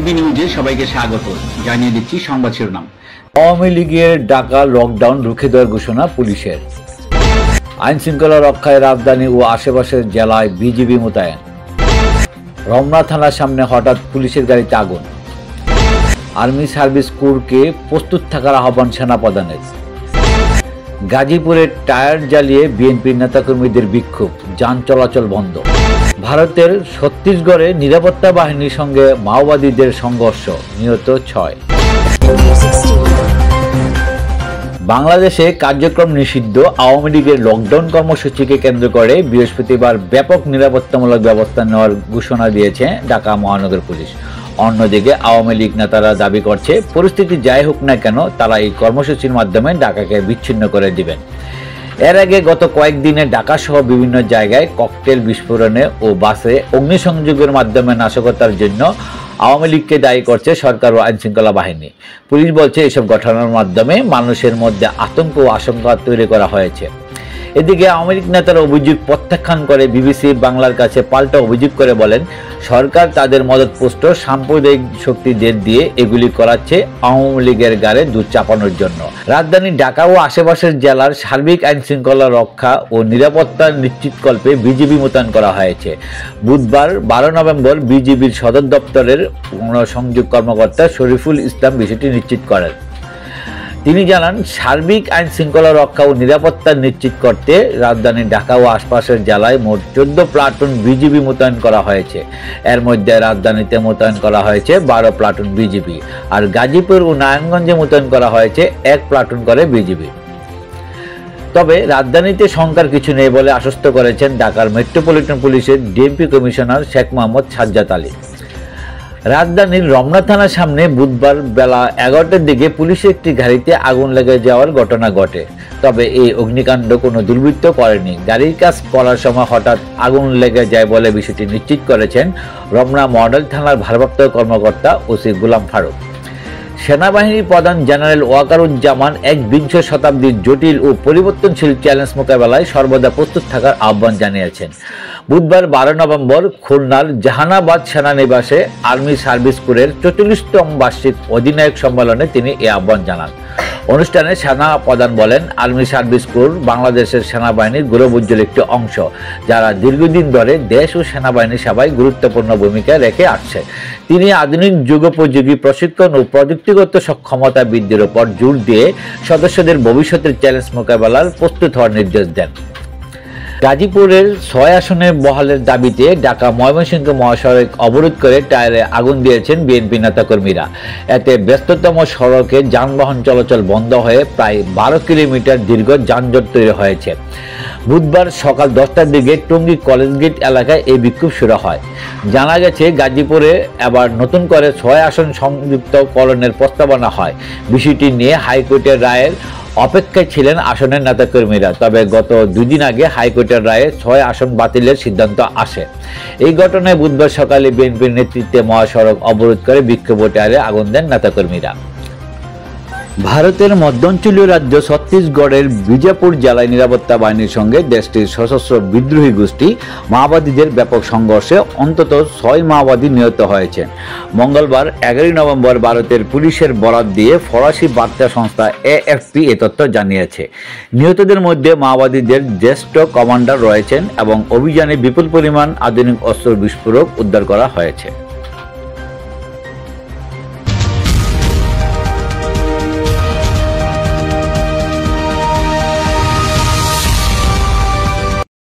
BNP নিউজে সবাইকে স্বাগত। জানিয়ে দিচ্ছি সংবাদ শিরোনাম। আওয়ামী লীগের ডাকা লকডাউন রুখে দেওয়ার ঘোষণা পুলিশের। আইন শৃঙ্খলা রক্ষায় রাজধানী ও আশেপাশের জেলায় বিজিবি মোতায়েন। রমনা থানার সামনে হঠাৎ পুলিশের গাড়িতে আগুন। আর্মি সার্ভিস কোরকে প্রস্তুত থাকার আহ্বান সেনাপ্রধানের। গাজীপুরে টায়ার জ্বালিয়ে বিএনপির নেতাকর্মীদের বিক্ষোভ, যান চলাচল বন্ধ। ভারতের ছত্তিশগড়ে নিরাপত্তা বাহিনীর সঙ্গে মাওবাদীদের সংঘর্ষ, নিহত 6। বাংলাদেশে কার্যক্রম নিষিদ্ধ আওয়ামী লীগের লকডাউন কর্মসূচিকে কেন্দ্র করে বৃহস্পতিবার ব্যাপক নিরাপত্তামূলক ব্যবস্থা নেওয়ার ঘোষণা দিয়েছে ঢাকা মহানগর পুলিশ। অন্যদিকে আওয়ামী লীগ নেতারা দাবি করছে, পরিস্থিতি যাই হোক না কেন তারা এই কর্মসূচির মাধ্যমে ঢাকাকে বিচ্ছিন্ন করে দিবেন। এর আগে গত কয়েকদিনে ঢাকা সহ বিভিন্ন জায়গায় ককটেল বিস্ফোরণে ও বাসে অগ্নিসংযোগের মাধ্যমে নাশকতার জন্য আওয়ামী লীগকে দায়ী করছে সরকার ও আইনশৃঙ্খলা বাহিনী। পুলিশ বলছে, এসব ঘটনার মাধ্যমে মানুষের মধ্যে আতঙ্ক ও আশঙ্কা তৈরি করা হয়েছে। এদিকে আওয়ামী লীগ নেতারা অভিযোগ প্রত্যাখ্যান করে বিবিসি বাংলার কাছে পাল্টা অভিযোগ করে বলেন, সরকার তাদের মদতপুষ্ট সাম্প্রদায়িক শক্তিদের দিয়ে এগুলি করাচ্ছে আওয়ামী লীগের গাড়ে দুধ চাপানোর জন্য। রাজধানী ঢাকা ও আশেপাশের জেলার সার্বিক আইন শৃঙ্খলা রক্ষা ও নিরাপত্তা নিশ্চিতকল্পে বিজিবি মোতায়েন করা হয়েছে। বুধবার 12 নভেম্বর বিজিবির সদর দপ্তরের সংযোগ কর্মকর্তা শরীফুল ইসলাম বিষয়টি নিশ্চিত করেন। তিনি জানান, সার্বিক আইন শৃঙ্খলা রক্ষা ও নিরাপত্তা নিশ্চিত করতে রাজধানী ঢাকা ও আশপাশের জেলায় মোট 14 প্লাটুন বিজিবি মোতায়েন করা হয়েছে। এর মধ্যে রাজধানীতে মোতায়েন করা হয়েছে 12 প্লাটুন বিজিবি, আর গাজীপুর ও নারায়ণগঞ্জে মোতায়েন করা হয়েছে 1 প্লাটুন করে বিজিবি। তবে রাজধানীতে শঙ্কার কিছু নেই বলে আশ্বস্ত করেছেন ঢাকার মেট্রোপলিটন পুলিশের ডিএমপি কমিশনার শেখ মোহাম্মদ সাজ্জাদ আলী। রাজধানীর রমনা থানার সামনে বুধবার বেলা 11টার দিকে পুলিশের একটি গাড়িতে আগুন লেগে যাওয়ার ঘটনা ঘটে। তবে এই অগ্নিকাণ্ড কোনো দুর্বৃত্ত করেনি। গাড়ির কাজ করার সময় হঠাৎ আগুন লেগে যায় বলে বিষয়টি নিশ্চিত করেছেন রমনা মডেল থানার ভারপ্রাপ্ত কর্মকর্তা ওসি গোলাম ফারুক। সেনাবাহিনীর প্রধান জেনারেল ওয়াকারুজ্জামান বিংশ শতাব্দীর জটিল ও পরিবর্তনশীল চ্যালেঞ্জ মোকাবেলায় সর্বদা প্রস্তুত থাকার আহ্বান জানিয়েছেন। বুধবার 12 নভেম্বর খুলনার জাহানাবাদ সেনানিবাসে আর্মি সার্ভিস কোরের 44তম বার্ষিক অধিনায়ক সম্মেলনে তিনি এই আহ্বান জানান। অনুষ্ঠানে সেনা প্রধান বলেন, আর্মি সার্ভিস কোর বাংলাদেশের সেনাবাহিনীর গৌরবোজ্জ্বল একটি অংশ, যারা দীর্ঘদিন ধরে দেশ ও সেনাবাহিনী সেবায় গুরুত্বপূর্ণ ভূমিকা রেখে আসছে। তিনি আধুনিক যুগোপযোগী প্রশিক্ষণ ও প্রযুক্তিগত সক্ষমতা বৃদ্ধির উপর জোর দিয়ে সদস্যদের ভবিষ্যতের চ্যালেঞ্জ মোকাবেলার প্রস্তুত হওয়ার নির্দেশ দেন। গাজীপুরের 6 আসনের বহালের দাবিতে ঢাকা ময়মনসিংহ মহাসড়ক অবরোধ করে টায়ারে আগুন দিয়েছেন বিএনপি নেতাকর্মীরা। এতে ব্যস্ততম সড়কে যানবাহন চলাচল বন্ধ হয়ে প্রায় 12 কিলোমিটার দীর্ঘ যানজট তৈরি হয়েছে। বুধবার সকাল 10টার দিকে টঙ্গী কলেজ গেট এলাকায় এই বিক্ষোভ শুরু হয়। জানা গেছে, গাজীপুরে এবার নতুন করে 6 আসন সংযুক্তকরণের প্রস্তাবনা হয়। বিষয়টি নিয়ে হাইকোর্টের রায়ের অপেক্ষায় ছিলেন আসনের নেতাকর্মীরা। তবে গত 2 দিন আগে হাইকোর্টের রায়ে 6 আসন বাতিলের সিদ্ধান্ত আসে। এই ঘটনায় বুধবার সকালে বিএনপির নেতৃত্বে মহাসড়ক অবরোধ করে বিক্ষোভ টায়ারে আগুন দেন নেতাকর্মীরা। ভারতের মধ্যাঞ্চলীয় রাজ্য ছত্তিশগড়ের বিজাপুর জেলায় নিরাপত্তা বাহিনীর সঙ্গে দেশটির সশস্ত্র বিদ্রোহী গোষ্ঠী মাওবাদীদের ব্যাপক সংঘর্ষে অন্তত 6 মাওবাদী নিহত হয়েছেন। মঙ্গলবার 11 নভেম্বর ভারতের পুলিশের বরাত দিয়ে ফরাসি বার্তা সংস্থা AFP এ তথ্য জানিয়েছে। নিহতদের মধ্যে মাওবাদীদের জ্যেষ্ঠ কমান্ডার রয়েছেন এবং অভিযানে বিপুল পরিমাণ আধুনিক অস্ত্র বিস্ফোরক উদ্ধার করা হয়েছে।